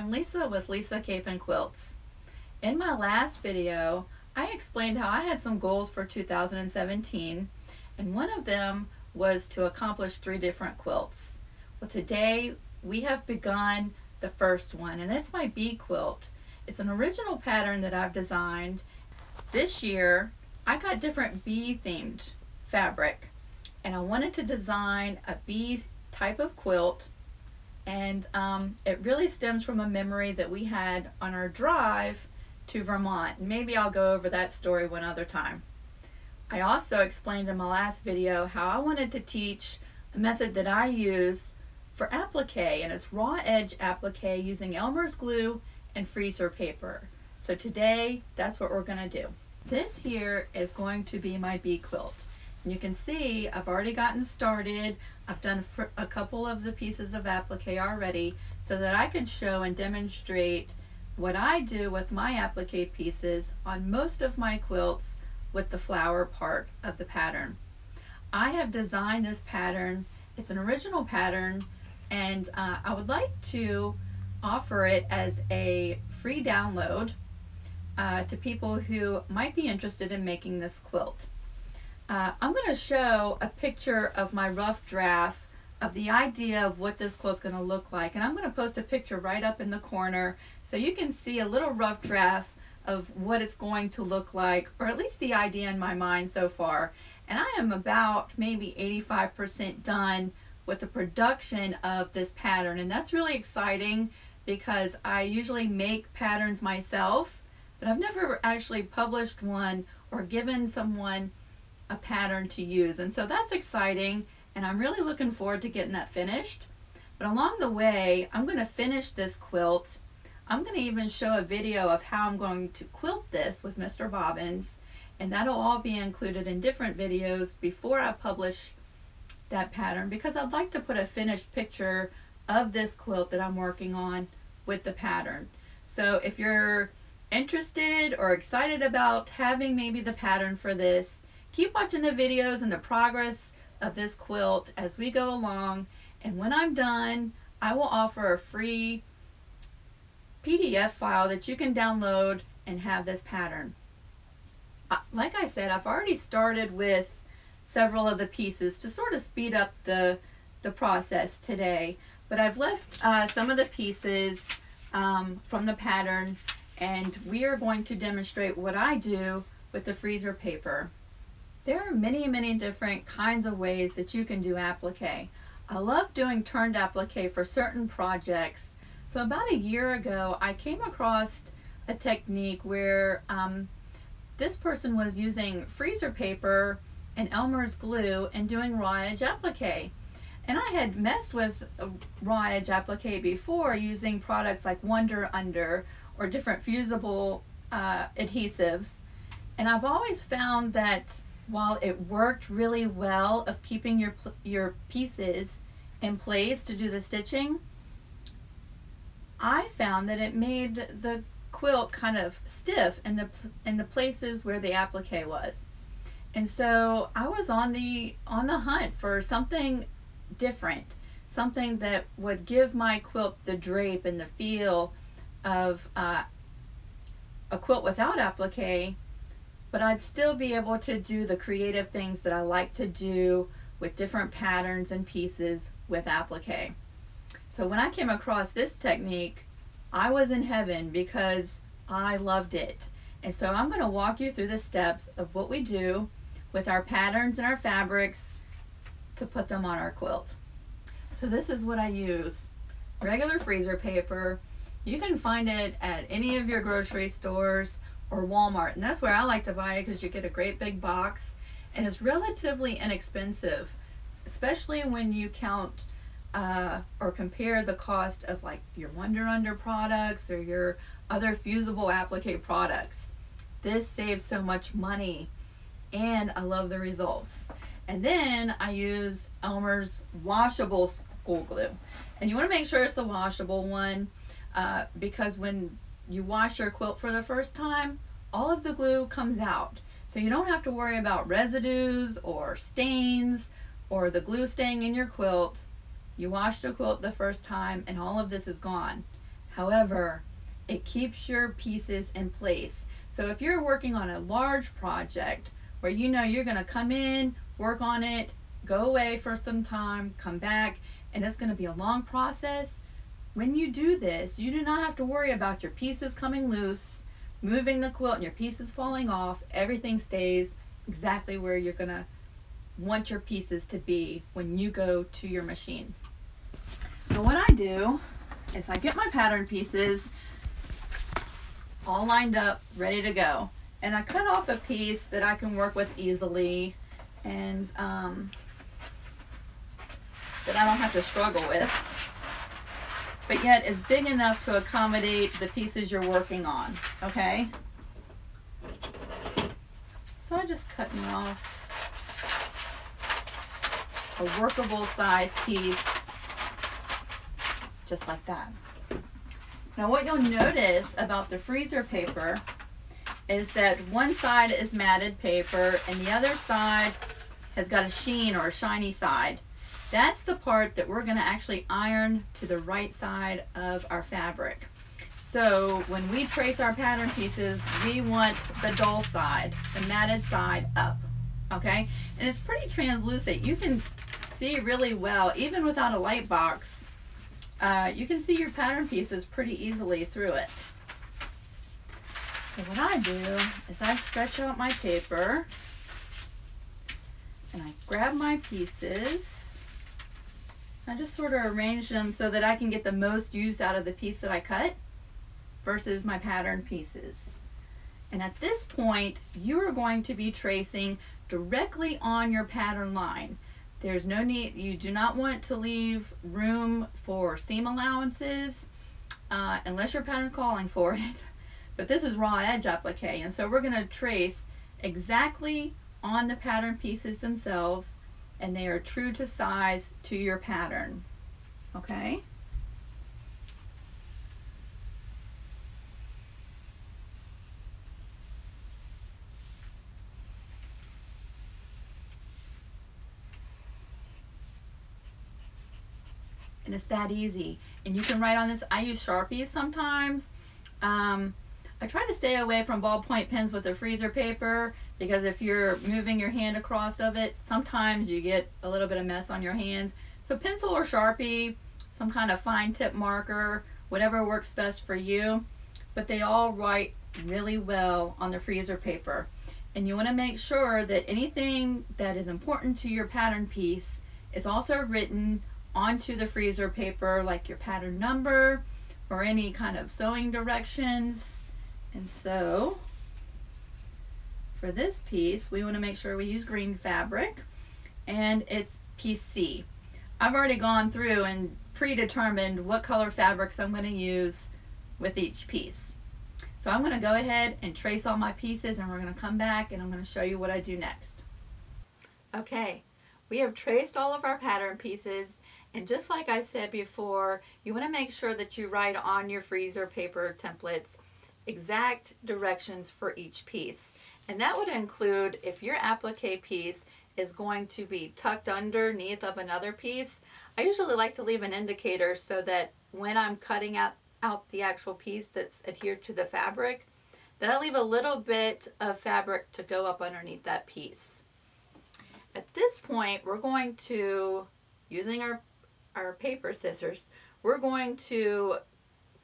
I'm Lisa with Lisa Capen Quilts. In my last video, I explained how I had some goals for 2017, and one of them was to accomplish 3 different quilts. Well, today we have begun the first one, and it's my bee quilt. It's an original pattern that I've designed. This year, I got different bee themed fabric, and I wanted to design a bee type of quilt. And it really stems from a memory that we had on our drive to Vermont. Maybe I'll go over that story one other time. I also explained in my last video how I wanted to teach a method that I use for applique, and it's raw edge applique using Elmer's glue and freezer paper. So today, that's what we're going to do. This here is going to be my bee quilt. And you can see I've already gotten started. I've done a couple of the pieces of applique already so that I can show and demonstrate what I do with my applique pieces on most of my quilts with the flower part of the pattern. I have designed this pattern. It's an original pattern, and I would like to offer it as a free download to people who might be interested in making this quilt. I'm going to show a picture of my rough draft of the idea of what this quilt's going to look like, and I'm going to post a picture right up in the corner so you can see a little rough draft of what it's going to look like, or at least the idea in my mind so far. And I am about maybe 85% done with the production of this pattern, and that's really exciting because I usually make patterns myself, but I've never actually published one or given someone a pattern to use, and so that's exciting, and I'm really looking forward to getting that finished. But along the way, I'm going to finish this quilt. I'm going to even show a video of how I'm going to quilt this with Mr. Bobbins, and that'll all be included in different videos before I publish that pattern, because I'd like to put a finished picture of this quilt that I'm working on with the pattern. So if you're interested or excited about having maybe the pattern for this, keep watching the videos and the progress of this quilt as we go along, and when I'm done, I will offer a free PDF file that you can download and have this pattern. Like I said, I've already started with several of the pieces to sort of speed up the process today, but I've left some of the pieces from the pattern, and we are going to demonstrate what I do with the freezer paper. There are many different kinds of ways that you can do applique. I love doing turned applique for certain projects. So about a year ago, I came across a technique where this person was using freezer paper and Elmer's glue and doing raw edge applique. And I had messed with raw edge applique before using products like Wonder Under or different fusible adhesives. And I've always found that while it worked really well of keeping your pieces in place to do the stitching, I found that it made the quilt kind of stiff in the places where the applique was. And so I was on the hunt for something different, something that would give my quilt the drape and the feel of a quilt without applique, but I'd still be able to do the creative things that I like to do with different patterns and pieces with applique. So when I came across this technique, I was in heaven because I loved it. And so I'm going to walk you through the steps of what we do with our patterns and our fabrics to put them on our quilt. So this is what I use. Regular freezer paper. You can find it at any of your grocery stores or Walmart, and that's where I like to buy it because you get a great big box and it's relatively inexpensive, especially when you count or compare the cost of like your Wonder Under products or your other fusible applique products. This saves so much money, and I love the results. And then I use Elmer's washable school glue, and you want to make sure it's the washable one because when you wash your quilt for the first time, all of the glue comes out. So you don't have to worry about residues or stains or the glue staying in your quilt. You wash the quilt the first time and all of this is gone. However, it keeps your pieces in place. So if you're working on a large project where you know you're going to come in, work on it, go away for some time, come back, and it's going to be a long process, when you do this, you do not have to worry about your pieces coming loose, moving the quilt and your pieces falling off. Everything stays exactly where you're going to want your pieces to be when you go to your machine. So what I do is I get my pattern pieces all lined up, ready to go. And I cut off a piece that I can work with easily and that I don't have to struggle with, but yet is big enough to accommodate the pieces you're working on, okay? So I just cut me off a workable size piece, just like that. Now what you'll notice about the freezer paper is that one side is matted paper and the other side has got a sheen or a shiny side. That's the part that we're going to actually iron to the right side of our fabric. So when we trace our pattern pieces, we want the dull side, the matted side up, okay? And it's pretty translucent. You can see really well, even without a light box. You can see your pattern pieces pretty easily through it. So what I do is I stretch out my paper and I grab my pieces. I just sort of arrange them so that I can get the most use out of the piece that I cut versus my pattern pieces. And at this point, you are going to be tracing directly on your pattern line. There's no need, you do not want to leave room for seam allowances unless your pattern's calling for it. But this is raw edge applique, and so we're going to trace exactly on the pattern pieces themselves, and they are true to size to your pattern, okay? And it's that easy. And you can write on this. I use Sharpies sometimes. I try to stay away from ballpoint pens with the freezer paper because if you're moving your hand across of it, sometimes you get a little bit of mess on your hands. So pencil or Sharpie, some kind of fine tip marker, whatever works best for you. But they all write really well on the freezer paper. And you want to make sure that anything that is important to your pattern piece is also written onto the freezer paper, like your pattern number or any kind of sewing directions. And so for this piece, we want to make sure we use green fabric, and it's piece C. I've already gone through and predetermined what color fabrics I'm going to use with each piece. So I'm going to go ahead and trace all my pieces, and we're going to come back and I'm going to show you what I do next. Okay, we have traced all of our pattern pieces. And just like I said before, you want to make sure that you write on your freezer paper templates exact directions for each piece. And that would include if your applique piece is going to be tucked underneath of another piece. I usually like to leave an indicator so that when I'm cutting out the actual piece that's adhered to the fabric, that I leave a little bit of fabric to go up underneath that piece. At this point, we're going to, using our paper scissors, we're going to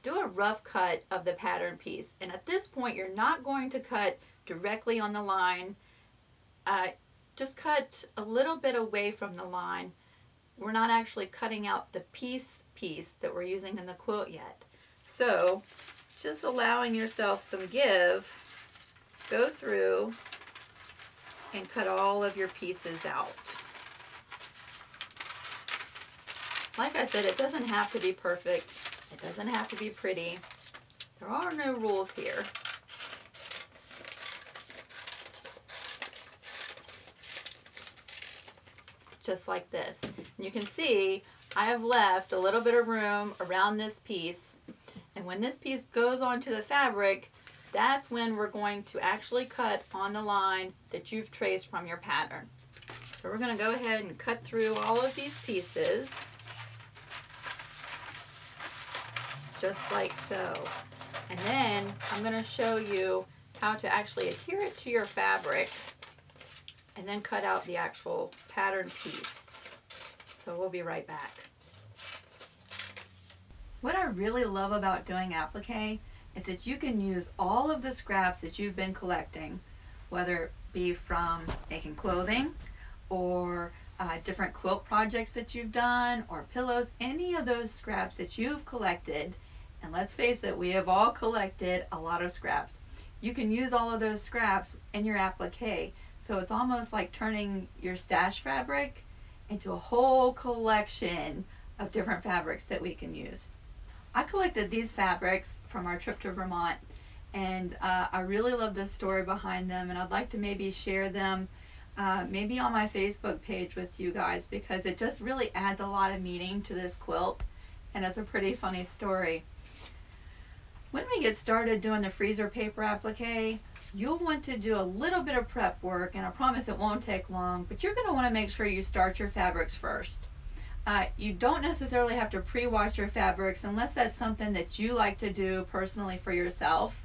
do a rough cut of the pattern piece. And at this point, you're not going to cut directly on the line. Just cut a little bit away from the line. We're not actually cutting out the piece that we're using in the quilt yet. So just allowing yourself some give, go through and cut all of your pieces out. Like I said, it doesn't have to be perfect. It doesn't have to be pretty. There are no rules here. Just like this. And you can see I have left a little bit of room around this piece. And when this piece goes onto the fabric, that's when we're going to actually cut on the line that you've traced from your pattern. So we're going to go ahead and cut through all of these pieces, just like so. And then I'm going to show you how to actually adhere it to your fabric and then cut out the actual pattern piece. So we'll be right back. What I really love about doing applique is that you can use all of the scraps that you've been collecting, whether it be from making clothing or different quilt projects that you've done or pillows, any of those scraps that you've collected. And let's face it, we have all collected a lot of scraps. You can use all of those scraps in your applique. So it's almost like turning your stash fabric into a whole collection of different fabrics that we can use. I collected these fabrics from our trip to Vermont, and I really love the story behind them, and I'd like to maybe share them maybe on my Facebook page with you guys, because it just really adds a lot of meaning to this quilt, and it's a pretty funny story. When we get started doing the freezer paper applique, you'll want to do a little bit of prep work, and I promise it won't take long, but you're going to want to make sure you start your fabrics first. You don't necessarily have to pre-wash your fabrics unless that's something that you like to do personally for yourself,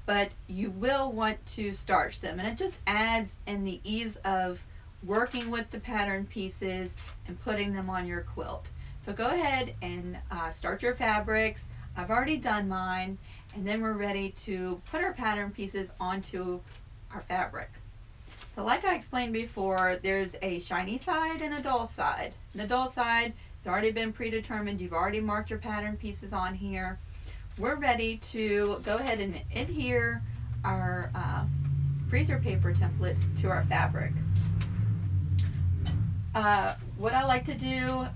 but you will want to starch them, and it just adds in the ease of working with the pattern pieces and putting them on your quilt. So go ahead and start your fabrics. I've already done mine, and then we're ready to put our pattern pieces onto our fabric. So like I explained before, there's a shiny side and a dull side. The dull side has already been predetermined. You've already marked your pattern pieces on here. We're ready to go ahead and adhere our freezer paper templates to our fabric. What I like to do,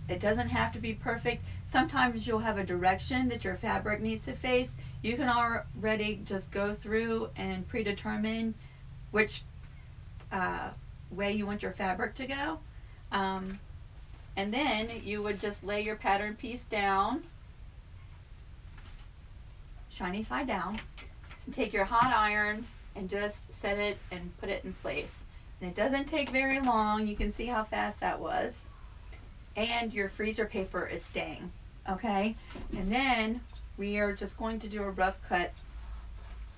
it doesn't have to be perfect. Sometimes you'll have a direction that your fabric needs to face. You can already just go through and predetermine which way you want your fabric to go. And then you would just lay your pattern piece down, shiny side down, and take your hot iron and just set it and put it in place. And it doesn't take very long. You can see how fast that was. And your freezer paper is staying, okay? And then we are just going to do a rough cut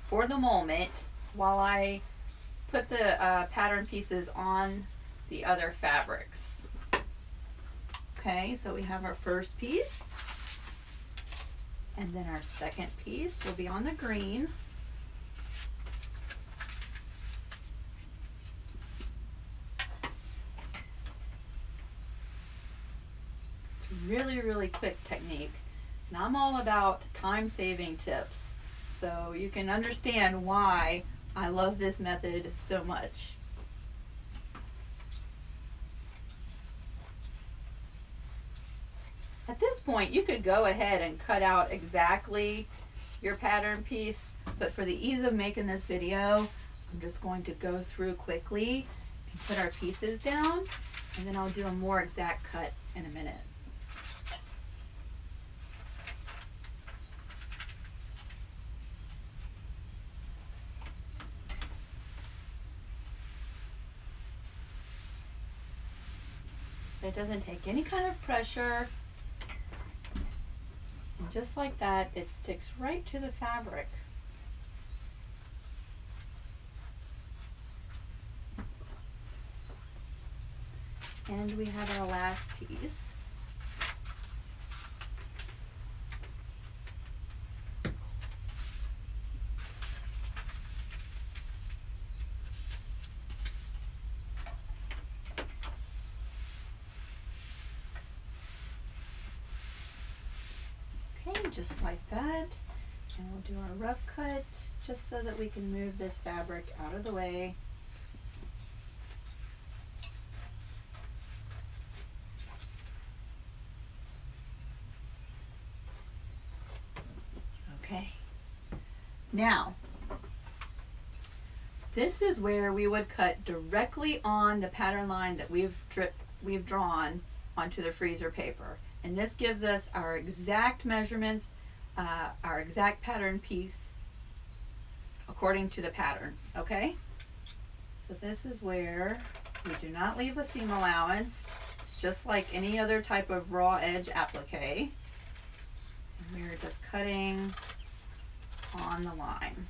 for the moment while I put the pattern pieces on the other fabrics. Okay, so we have our first piece, and then our second piece will be on the green. It's really, really quick technique. And I'm all about time-saving tips, so you can understand why I love this method so much. At this point, you could go ahead and cut out exactly your pattern piece, but for the ease of making this video, I'm just going to go through quickly and put our pieces down, and then I'll do a more exact cut in a minute. It doesn't take any kind of pressure, and just like that, it sticks right to the fabric. And we have our last piece. Just like that, and we'll do our rough cut just so that we can move this fabric out of the way. Okay, now this is where we would cut directly on the pattern line that we've drawn onto the freezer paper. And this gives us our exact measurements, our exact pattern piece according to the pattern, okay? So this is where we do not leave a seam allowance. It's just like any other type of raw edge applique. And We're just cutting on the line.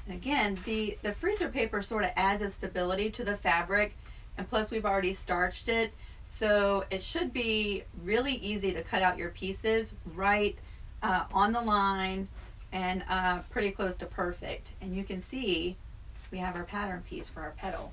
And again, the freezer paper sort of adds a stability to the fabric, and plus we've already starched it, so it should be really easy to cut out your pieces right on the line and pretty close to perfect. And you can see we have our pattern piece for our petal.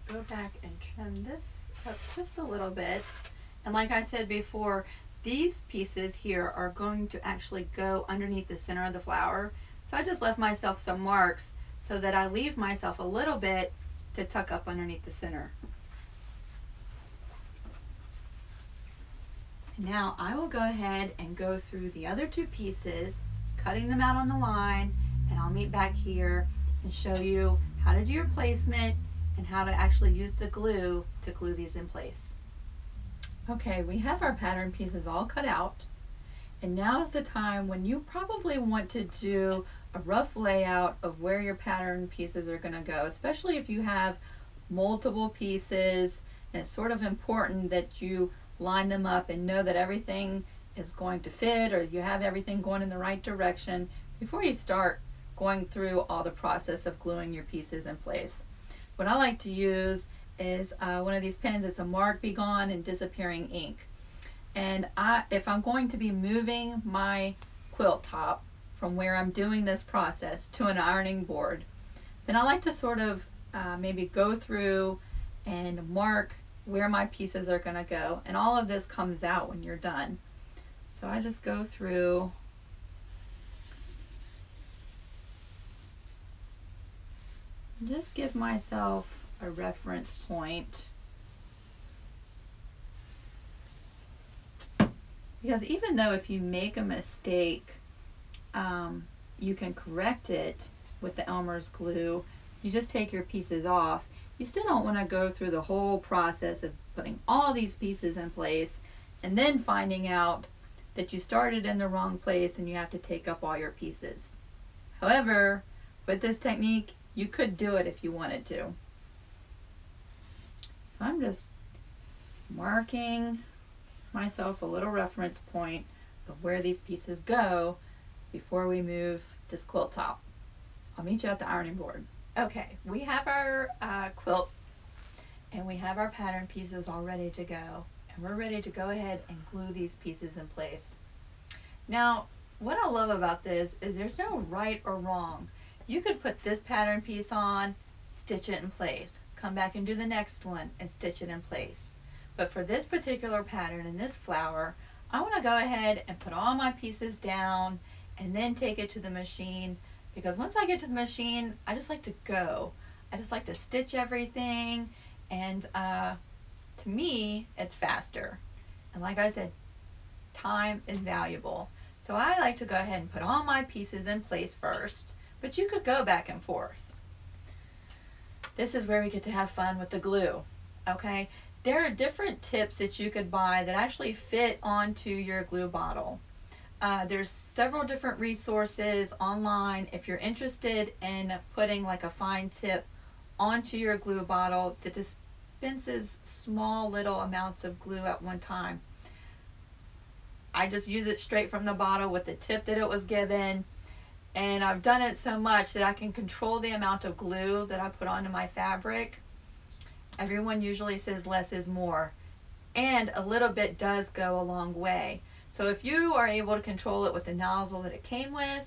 Go back and trim this up just a little bit. And like I said before, these pieces here are going to actually go underneath the center of the flower. So I just left myself some marks so that I leave myself a little bit to tuck up underneath the center. And now I will go ahead and go through the other two pieces, cutting them out on the line, and I'll meet back here and show you how to do your placement and how to actually use the glue to glue these in place. Okay, we have our pattern pieces all cut out, and now is the time when you probably want to do a rough layout of where your pattern pieces are going to go, especially if you have multiple pieces, and it's sort of important that you line them up and know that everything is going to fit, or you have everything going in the right direction before you start going through all the process of gluing your pieces in place. What I like to use is one of these pens. It's a Mark Be Gone and Disappearing Ink. And if I'm going to be moving my quilt top from where I'm doing this process to an ironing board, then I like to sort of maybe go through and mark where my pieces are going to go. And all of this comes out when you're done. So I just go through just give myself a reference point, because even though if you make a mistake, you can correct it with the Elmer's glue. You just take your pieces off. You still don't want to go through the whole process of putting all these pieces in place and then finding out that you started in the wrong place and you have to take up all your pieces. However, with this technique, you could do it if you wanted to. So I'm just marking myself a little reference point of where these pieces go before we move this quilt top. I'll meet you at the ironing board. Okay, we have our quilt and we have our pattern pieces all ready to go, and we're ready to go ahead and glue these pieces in place. Now, what I love about this is there's no right or wrong. You could put this pattern piece on, stitch it in place, come back and do the next one and stitch it in place. But for this particular pattern and this flower, I want to go ahead and put all my pieces down and then take it to the machine, because once I get to the machine, I just like to go. I just like to stitch everything, and to me, it's faster. And like I said, time is valuable. So I like to go ahead and put all my pieces in place first, but you could go back and forth. This is where we get to have fun with the glue, okay? There are different tips that you could buy that actually fit onto your glue bottle. There's several different resources online if you're interested in putting like a fine tip onto your glue bottle that dispenses small little amounts of glue at one time. I just use it straight from the bottle with the tip that it was given, and I've done it so much that I can control the amount of glue that I put onto my fabric. Everyone usually says less is more, and a little bit does go a long way. So if you are able to control it with the nozzle that it came with,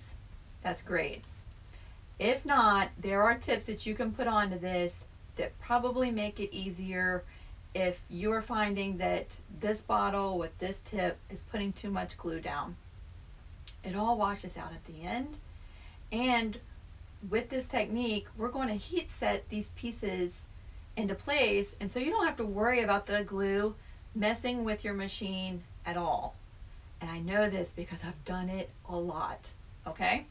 that's great. If not, there are tips that you can put onto this that probably make it easier if you're finding that this bottle with this tip is putting too much glue down. It all washes out at the end. And with this technique, we're going to heat set these pieces into place, and so you don't have to worry about the glue messing with your machine at all. And I know this because I've done it a lot, okay?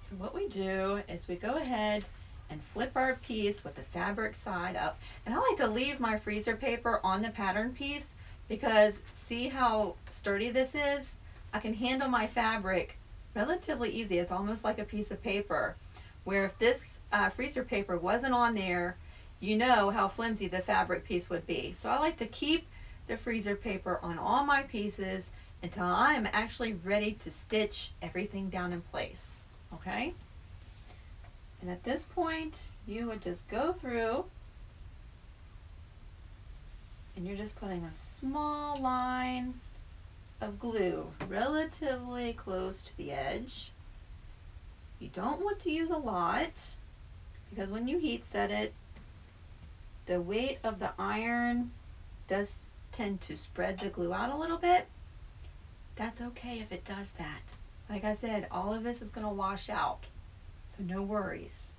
So what we do is we go ahead and flip our piece with the fabric side up. And I like to leave my freezer paper on the pattern piece because see how sturdy this is? I can handle my fabric relatively easy. It's almost like a piece of paper, where if this freezer paper wasn't on there, you know how flimsy the fabric piece would be. So I like to keep the freezer paper on all my pieces until I'm actually ready to stitch everything down in place, okay? And at this point, you would just go through and you're just putting a small line of glue relatively close to the edge. You don't want to use a lot because when you heat set it, the weight of the iron does tend to spread the glue out a little bit. That's okay if it does that. Like I said, all of this is going to wash out, so no worries.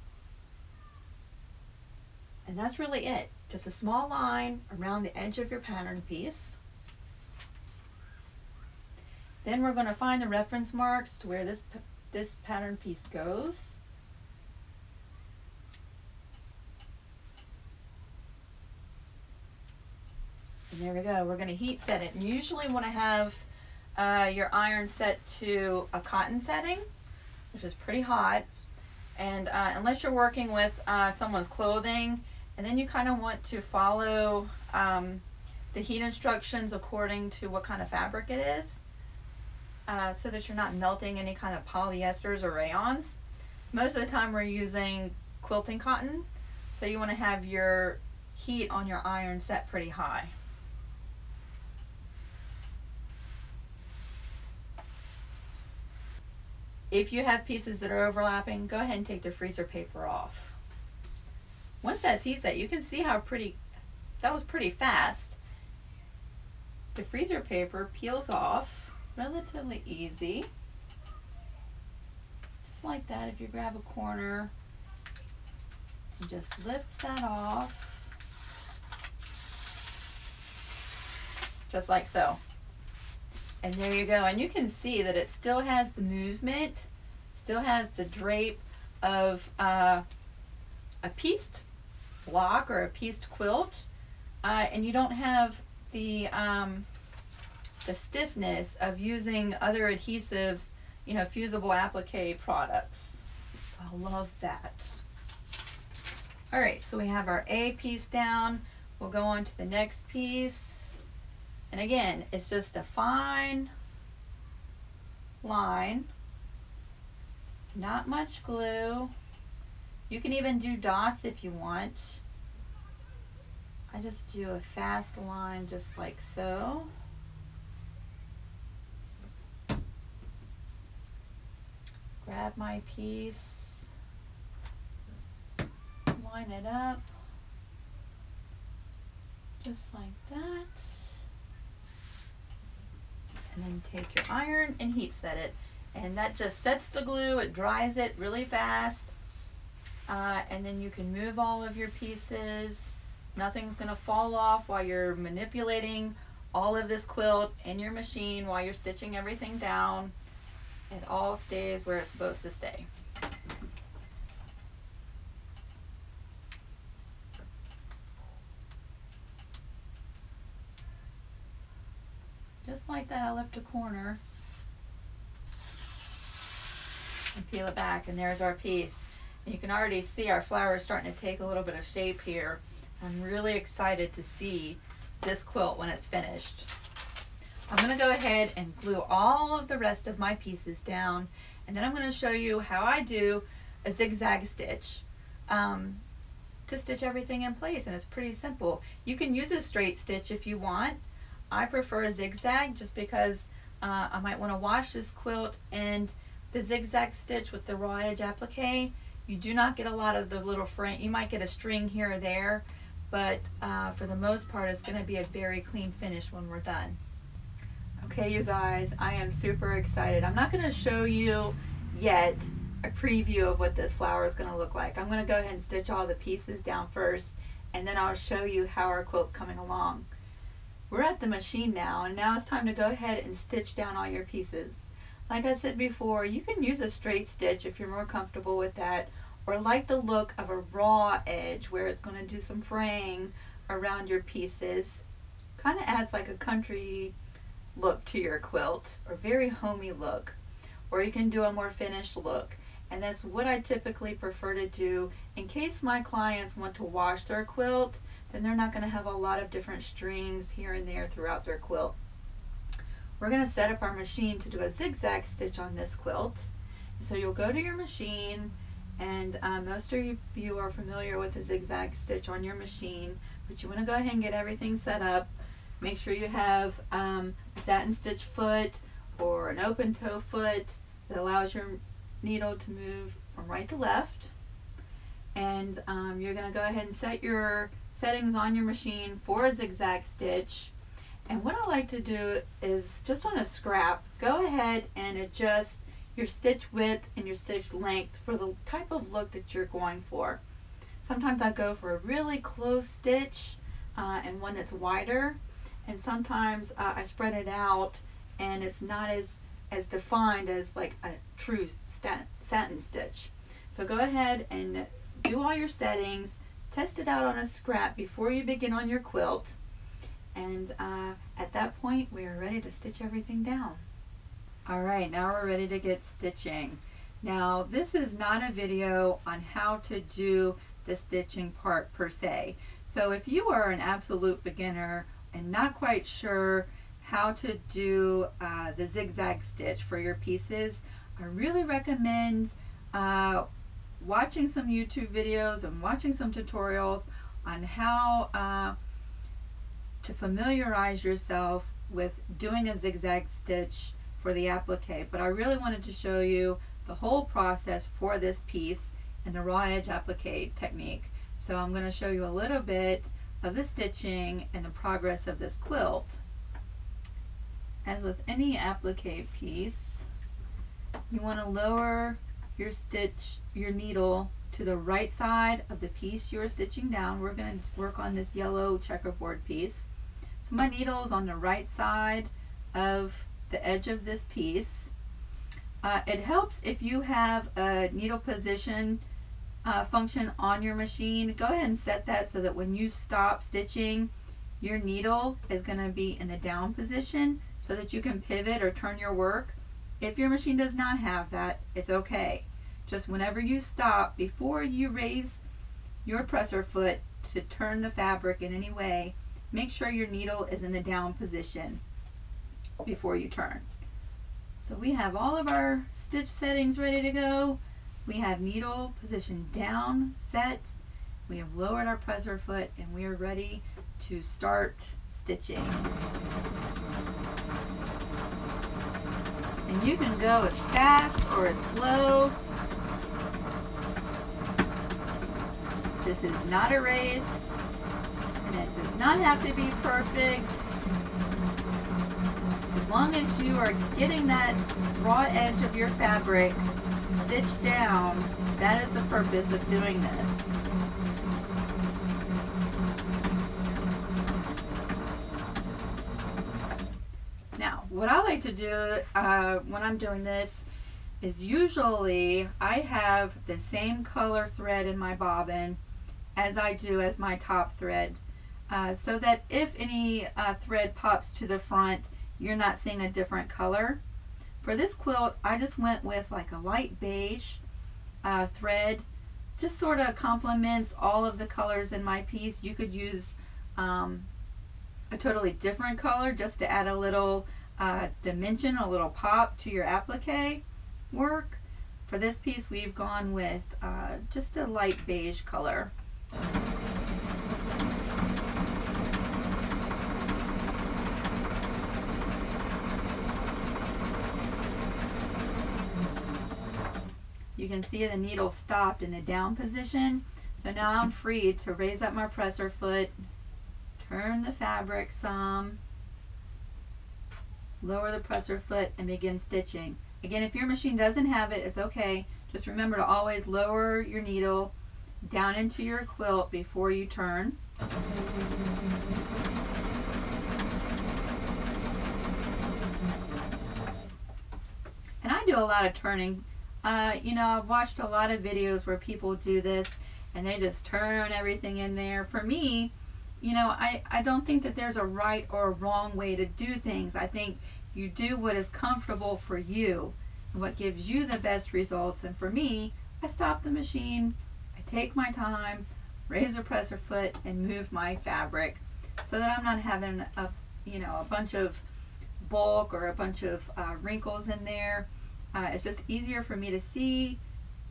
And that's really it. Just a small line around the edge of your pattern piece. Then we're going to find the reference marks to where this pattern piece goes. And there we go. We're going to heat set it. And you usually want to have your iron set to a cotton setting, which is pretty hot. And unless you're working with someone's clothing, and then you kind of want to follow the heat instructions according to what kind of fabric it is, so that you're not melting any kind of polyesters or rayons. Most of the time we're using quilting cotton, so you want to have your heat on your iron set pretty high. If you have pieces that are overlapping, go ahead and take the freezer paper off. Once that's heat set, you can see how that was pretty fast. The freezer paper peels off relatively easy. Just like that, if you grab a corner and just lift that off. Just like so. And there you go. And you can see that it still has the movement, still has the drape of a pieced block or a pieced quilt, and you don't have the stiffness of using other adhesives, you know, fusible applique products. So I love that. All right, so we have our A piece down. We'll go on to the next piece. And again, it's just a fine line, not much glue. You can even do dots if you want. I just do a fast line just like so. Grab my piece, line it up, just like that. And then take your iron and heat set it. And that just sets the glue, it dries it really fast. And then you can move all of your pieces. Nothing's gonna fall off while you're manipulating all of this quilt in your machine while you're stitching everything down. It all stays where it's supposed to stay. Just like that, I lift a corner and peel it back, and there's our piece. And you can already see our flower is starting to take a little bit of shape here. I'm really excited to see this quilt when it's finished. I'm going to go ahead and glue all of the rest of my pieces down, and then I'm going to show you how I do a zigzag stitch to stitch everything in place, and it's pretty simple. You can use a straight stitch if you want. I prefer a zigzag just because I might want to wash this quilt, and the zigzag stitch with the raw edge applique, you do not get a lot of the little frame. You might get a string here or there, but for the most part it's going to be a very clean finish when we're done. Okay, you guys, I am super excited. I'm not going to show you yet a preview of what this flower is going to look like. I'm going to go ahead and stitch all the pieces down first, and then I'll show you how our quilt's coming along. we're at the machine now, and now it's time to go ahead and stitch down all your pieces. Like I said before, you can use a straight stitch if you're more comfortable with that, or like the look of a raw edge where it's going to do some fraying around your pieces. Kind of adds like a country look to your quilt, or very homey look. Or you can do a more finished look. And that's what I typically prefer to do in case my clients want to wash their quilt. Then they're not going to have a lot of different strings here and there throughout their quilt. We're going to set up our machine to do a zigzag stitch on this quilt. So you'll go to your machine, and most of you are familiar with the zigzag stitch on your machine, but you want to go ahead and get everything set up. Make sure you have a satin stitch foot or an open toe foot that allows your needle to move from right to left. And you're going to go ahead and set your settings on your machine for a zigzag stitch. And what I like to do is just on a scrap, go ahead and adjust your stitch width and your stitch length for the type of look that you're going for. Sometimes I go for a really close stitch and one that's wider, and sometimes I spread it out and it's not as defined as like a true satin stitch. So go ahead and do all your settings, test it out on a scrap before you begin on your quilt, and at that point we are ready to stitch everything down. Alright, now we're ready to get stitching. Now this is not a video on how to do the stitching part per se. So if you are an absolute beginner and not quite sure how to do the zigzag stitch for your pieces, I really recommend watching some YouTube videos and watching some tutorials on how to familiarize yourself with doing a zigzag stitch for the applique. But I really wanted to show you the whole process for this piece in the raw edge applique technique. So I'm going to show you a little bit of the stitching and the progress of this quilt. As with any applique piece, you want to lower your needle to the right side of the piece you're stitching down. We're going to work on this yellow checkerboard piece. So my needle is on the right side of the edge of this piece. It helps if you have a needle position function on your machine. Go ahead and set that so that when you stop stitching, your needle is going to be in the down position so that you can pivot or turn your work. If your machine does not have that, it's okay. Just whenever you stop, before you raise your presser foot to turn the fabric in any way, make sure your needle is in the down position before you turn. So we have all of our stitch settings ready to go. We have needle position down set. We have lowered our presser foot, and we are ready to start stitching. And you can go as fast or as slow. This is not a race, and it does not have to be perfect. As long as you are getting that raw edge of your fabric stitched down, that is the purpose of doing this. Now, what I like to do when I'm doing this is usually I have the same color thread in my bobbin as I do as my top thread, so that if any thread pops to the front, you're not seeing a different color. For this quilt, I just went with like a light beige thread. Just sort of complements all of the colors in my piece. You could use a totally different color just to add a little dimension, a little pop to your applique work. For this piece, we've gone with just a light beige color. You can see the needle stopped in the down position. So now I'm free to raise up my presser foot, turn the fabric some, lower the presser foot, and begin stitching. Again, if your machine doesn't have it, it's okay. Just remember to always lower your needle down into your quilt before you turn. do a lot of turning. You know, I've watched a lot of videos where people do this and they just turn everything in there. For me, you know, I don't think that there's a right or a wrong way to do things. I think you do what is comfortable for you and what gives you the best results. And for me, I stop the machine, I take my time, razor presser foot, and move my fabric so that I'm not having a, you know, a bunch of bulk or a bunch of wrinkles in there. It's just easier for me to see,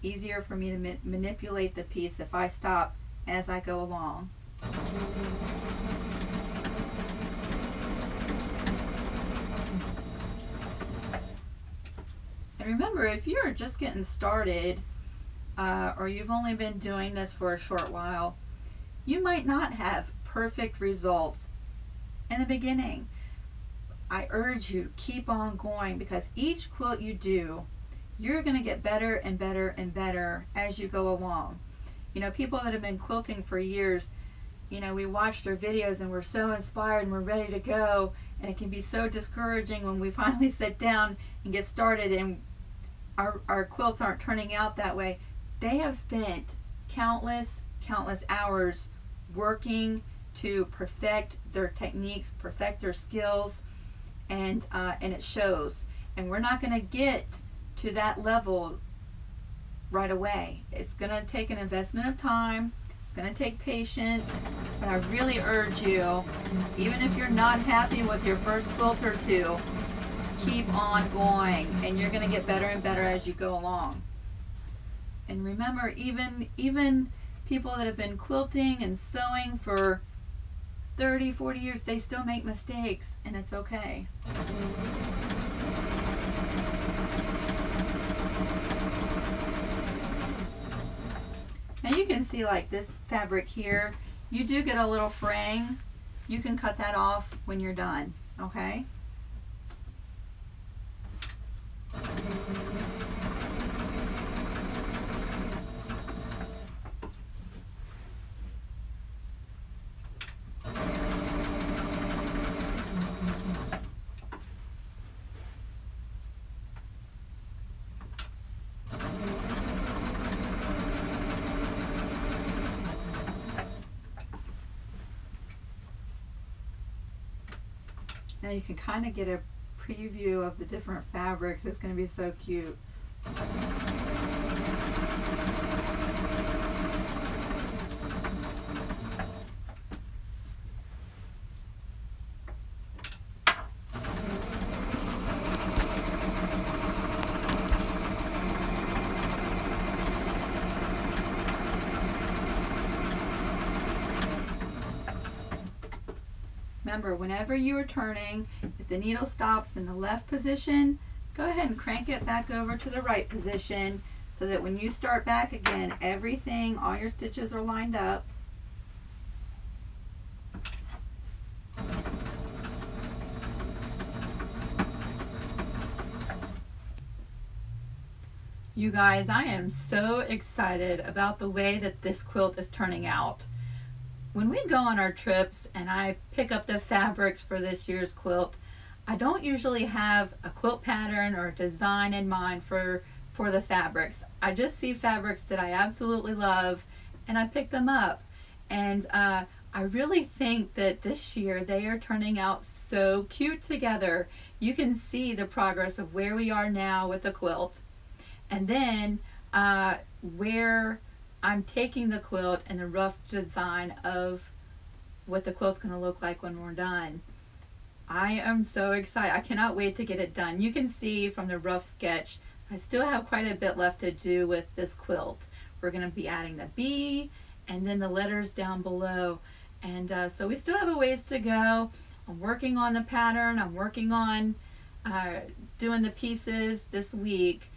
easier for me to manipulate the piece if I stop as I go along. And remember, if you're just getting started or you've only been doing this for a short while, you might not have perfect results in the beginning. I urge you, keep on going, because each quilt you do, you're going to get better and better and better as you go along. You know, people that have been quilting for years, you know, we watch their videos and we're so inspired and we're ready to go, and it can be so discouraging when we finally sit down and get started and our quilts aren't turning out that way. They have spent countless hours working to perfect their techniques, perfect their skills, and it shows. And we're not going to get to that level right away. It's going to take an investment of time. It's going to take patience. But I really urge you, even if you're not happy with your first quilt or two, keep on going, and you're going to get better and better as you go along. And remember, even people that have been quilting and sewing for 30, 40 years, they still make mistakes, and it's okay. Now you can see, like this fabric here, you do get a little fraying. You can cut that off when you're done, okay? Now you can kind of get a preview of the different fabrics. It's going to be so cute. Remember, whenever you are turning, if the needle stops in the left position, go ahead and crank it back over to the right position so that when you start back again, everything, all your stitches are lined up. You guys, I am so excited about the way that this quilt is turning out. When we go on our trips and I pick up the fabrics for this year's quilt, I don't usually have a quilt pattern or a design in mind for the fabrics. I just see fabrics that I absolutely love and I pick them up. And I really think that this year they are turning out so cute together. You can see the progress of where we are now with the quilt, and then where I'm taking the quilt and the rough design of what the quilt's going to look like when we're done. I am so excited. I cannot wait to get it done. You can see from the rough sketch, I still have quite a bit left to do with this quilt. We're going to be adding the B and then the letters down below. And so we still have a ways to go. I'm working on the pattern. I'm working on doing the pieces this week.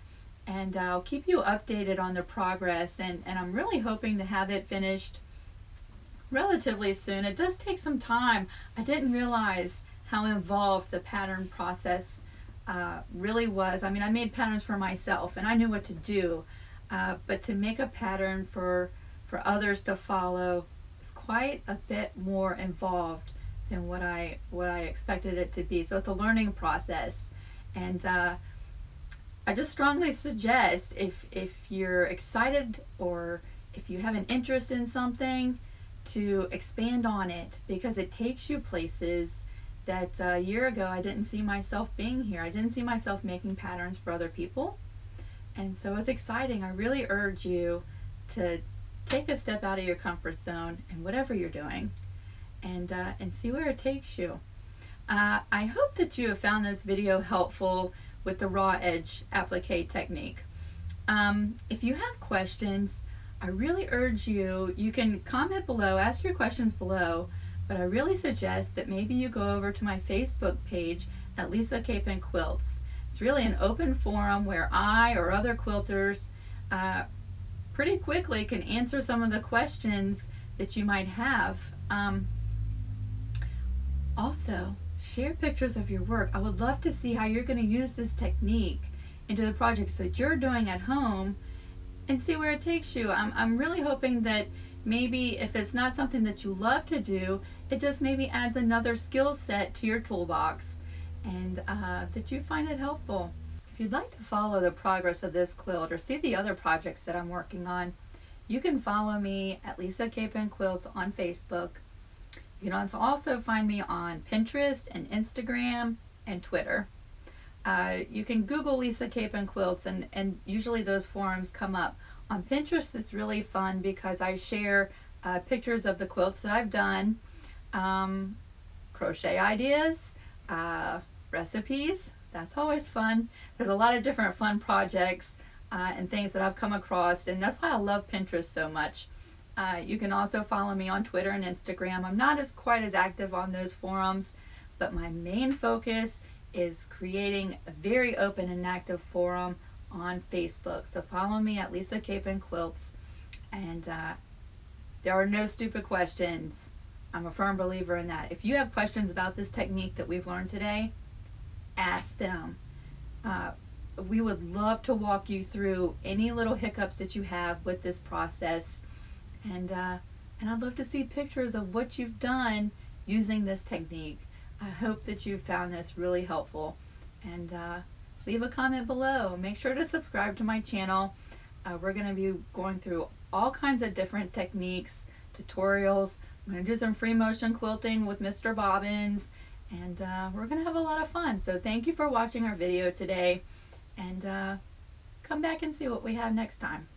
And I'll keep you updated on the progress, and I'm really hoping to have it finished relatively soon. It does take some time. I didn't realize how involved the pattern process really was. I mean, I made patterns for myself and I knew what to do, but to make a pattern for others to follow is quite a bit more involved than what I expected it to be. So it's a learning process, and I just strongly suggest if you're excited or if you have an interest in something, to expand on it, because it takes you places that a year ago I didn't see myself being here. I didn't see myself making patterns for other people. And so it's exciting. I really urge you to take a step out of your comfort zone in whatever you're doing, and see where it takes you. I hope that you have found this video helpful with the raw edge applique technique. If you have questions, I really urge you can comment below, ask your questions below, but I really suggest that maybe you go over to my Facebook page at Lisa Capen Quilts. It's really an open forum where I or other quilters pretty quickly can answer some of the questions that you might have. Also, share pictures of your work. I would love to see how you're going to use this technique into the projects that you're doing at home, and see where it takes you. I'm really hoping that maybe if it's not something that you love to do, it just maybe adds another skill set to your toolbox, and that you find it helpful. If you'd like to follow the progress of this quilt or see the other projects that I'm working on, you can follow me at Lisa Capen Quilts on Facebook. You can also find me on Pinterest and Instagram and Twitter. You can Google Lisa Capen Quilts, and usually those forums come up. On Pinterest it's really fun because I share pictures of the quilts that I've done, crochet ideas, recipes. That's always fun. There's a lot of different fun projects and things that I've come across, and that's why I love Pinterest so much. You can also follow me on Twitter and Instagram. I'm not quite as active on those forums, but my main focus is creating a very open and active forum on Facebook. So follow me at Lisa Capen Quilts, and there are no stupid questions. I'm a firm believer in that. If you have questions about this technique that we've learned today, ask them. We would love to walk you through any little hiccups that you have with this process, and I'd love to see pictures of what you've done using this technique. I hope that you found this really helpful, and leave a comment below. Make sure to subscribe to my channel. We're going to be going through all kinds of different techniques, tutorials. I'm going to do some free motion quilting with Mr. Bobbins, and we're going to have a lot of fun. So thank you for watching our video today, and come back and see what we have next time.